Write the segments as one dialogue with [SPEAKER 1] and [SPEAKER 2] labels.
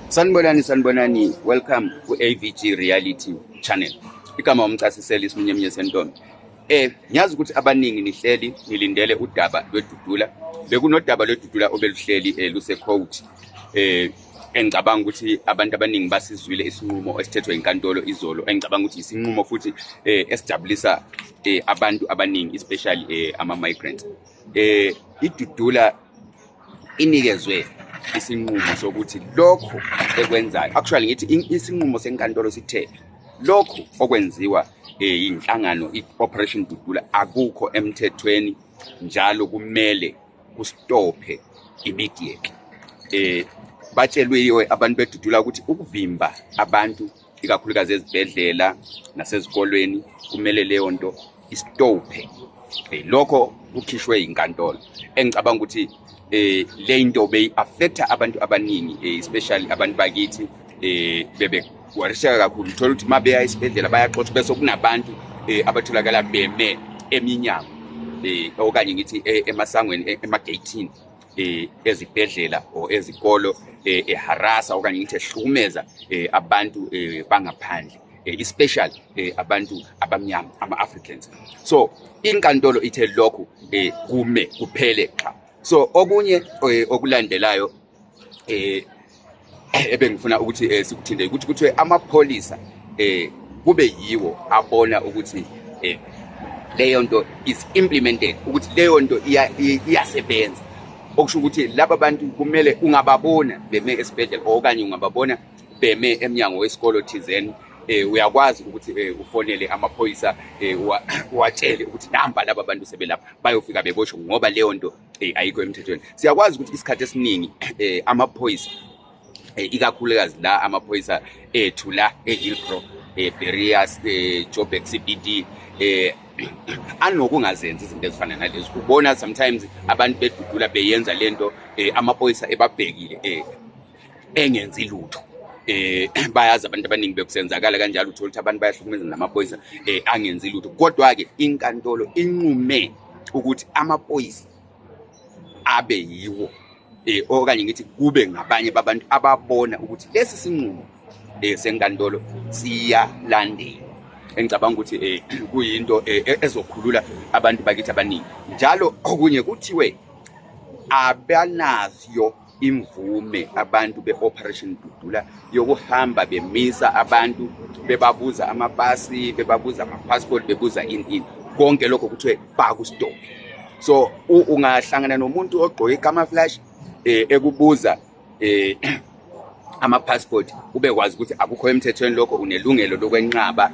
[SPEAKER 1] Sanibonani, welcome ku AVG Reality Channel. Igama umchasiseli isimunye sentombi. Ngiyazi ukuthi abaningi nihleli nilindele udaba lwedudula. Bekunodaba lwedudula obeluhleli luse-court. Engicabanga ukuthi abantu abaningi basizwile isinqumo esithethwe inkantolo izolo. Engicabanga ukuthi isinqumo futhi esijabulisa abantu abaningi, especially ama-migrants. Idudula inikezwe isinqumo sokuthi lokho ekwenzayo, actually ngithi isinqumo senkantolo sithe lokho okwenziwa inhlangano i-Operation Dudula akukho emthethweni, njalo kumele kustophe immediately. Batshelwe abantu bedudula ukuthi ukuvimba abantu ikakhulukazi ezibhedlela nasezikolweni kumele leyo nto istophe. Lokho kukhishwe inkantolo. Engicabanga ukuthi le nto beyi-affecta abantu abaningi, especially abantu bakithi bebekwarisheka kakhulu. Uthola ukuthi uma beya esibhedlela bayaxoxa bese kunabantu abatholakala beme eminyango okanye ngithi emasangweni, emageyithini ezibhedlela or ezikolo, eharasa okanye ngithi ehlukumeza abantu bangaphandle, especially abantu abamnyama, ama-Africans. So inkantolo ithe lokhu kume kuphele xa. So okunye okulandelayo ebengifuna ukuthi sikuthinde ukuthi kuthiwe amapholisa kube yiwo abona ukuthi leyo nto is implemented, ukuthi leyo nto iyasebenza. Okusho ukuthi laba bantu kumele ungababona beme esibhedlela okanye ungababona beme emnyango wesikolo thizeni, uyakwazi ukuthi ufonele amaphoyisa, watshele ukuthi namba laba bantu sebelapha, bayofika beboshwe ngoba leyo nto ayikho emthethweni. Siyakwazi ukuthi isikhathi esiningi amaphoyisa, ikakhulukazi la amaphoyisa ethu la eHillbrow, Bereas, Joburg CBD, anokungazenzi izinto ezifana nalezi. Ubona sometimes abantu bedudula beyenza lento, amaphoyisa ebabhekile engenzi lutho. Bayazi abantu abaningi bekusenzakala kanjalo, uthola ukuthi abantu bayahlukumeza namaphoyisa angenzi lutho. Kodwa ke inkantolo inqume ukuthi amaphoyisa abe yiwo okanye ngithi kube ngabanye babantu ababona ukuthi lesi sinqumo senkantolo siyalandela. Engicabanga ukuthi kuyinto ezokhulula abantu bakithi abaningi. Njalo okunye kuthiwe abanayo imvume abantu be-Operation Dudula yokuhamba bemisa abantu, bebabuza amapasi, bebabuza ama-passport, bebuza ini. Konke lokho kuthiwe bakustop. So ungahlangana nomuntu ogqoke i-camouflage ekubuza ama-passport, ube kwazi ukuthi akukho emthethweni lokho, unelungelo lokwenqaba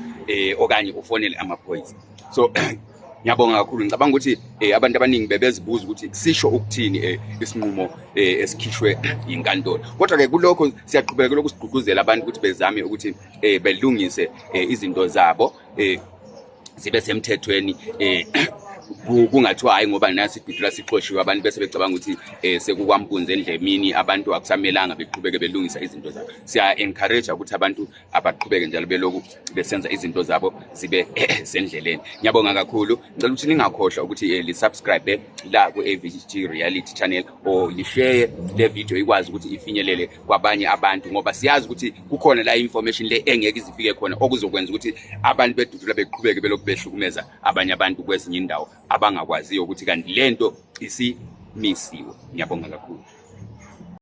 [SPEAKER 1] okanye ufonele amaphoyisa. So ngiyabonga kakhulu. Ngicabanga ukuthi abantu abaningi bebezibuza ukuthi sisho ukuthini isinqumo esikhishwe inkantolo. Kodwa ke kulokho siyaqhubeka lokusigqugquzela abantu ukuthi bezame ukuthi belungise izinto zabo zibe semthethweni, kungathiwa hayi ngoba nasi idudula sixoshiwe abantu bese becabanga ukuthi sekukwampunze endlemini, abantu akusamelanga beqhubeke belungisa izinto zabo. Siya-encourage ukuthi abantu abaqhubeke njalo beloku besenza izinto zabo zibe sendleleni. Ngiyabonga kakhulu. Ngicela ukuthi ningakhohlwa ukuthi li-subscribe la ku-AVG Reality Channel, or li-share le video ikwazi ukuthi ifinyelele kwabanye abantu, ngoba siyazi ukuthi kukhona la information le engeke izifike khona okuzokwenza ukuthi abantu bedudula beqhubeke beloku behlukumeza abanye abantu kwezinye indawo abangakwaziyo ukuthi kanti lento isimisiwe. Ngiyabonga kakhulu.